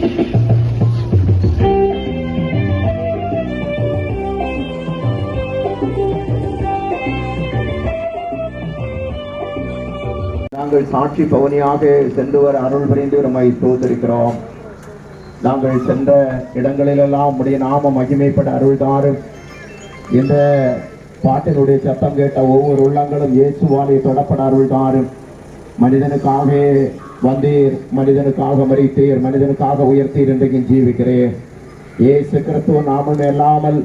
நாங்கள் சாட்சி பவனியாக சென்று வர அருள் புரிந்து நம்மை ஸ்தோத்திரிக்கிறோம். நாங்கள் சென்ற இடங்களிலெல்லாம் உம்முடைய நாம மகிமைப்பட அருள்தாரும். இந்த பாட்டினுடைய சத்தம் கேட்ட ஒவ்வொரு உள்ளங்களும் இயேசுவாலே தொடப்பட அருள்தாரும். மனிதனுக்காக வந்தீர், மனிதனுக்காக மரித்தீர், மனிதனுக்காக உயர்த்தீர், இன்றைக்கும் ஜீவிக்கிறேன். இயேசு கிறிஸ்துவ நாமம் இல்லாமல்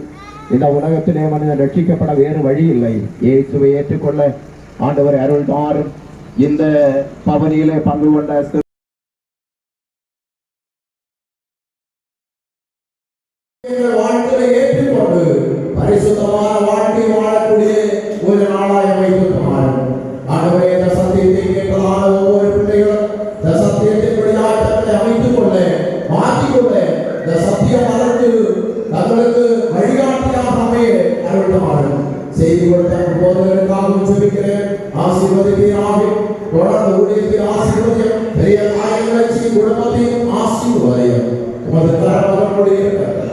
இந்த உலகத்திலே மனிதன் ரட்சிக்கப்பட வேறு வழி இல்லை. இயேசுவை ஏற்றுக்கொள்ள ஆண்டவர் அருள்தாரும். இந்த பவனியிலே பங்கு கொண்ட வாழ்க்கையை ஏற்றுக்கொண்டு பரிசுத்தமான வாழ்க்கை வாழக்கூடிய ஒரு நாளாய் அமைத்துமாறு ஆண்டவரே, இந்த சத்தியத்தை கேட்டதான ஒவ்வொரு பிள்ளைகளும் இந்த சத்தியத்தின்படியாக தங்களை அமைத்துக் கொள்ள மாற்றிக்கொள்ள இந்த சத்தியம் வளர்ந்து தங்களுக்கு வழிகாட்டியாக அமைய அருள்மாறு செய்தி கொடுத்த போதகர்களுக்காகவும் ஜெபிக்கிறேன். ஆசீர்வதிப்பீராக. தொடர்ந்து ஊழியத்தை ஆசீர்வதியும். பெரிய காரியங்களை குடும்பத்தையும் ஆசீர்வதியும். உமது கரமகளுடைய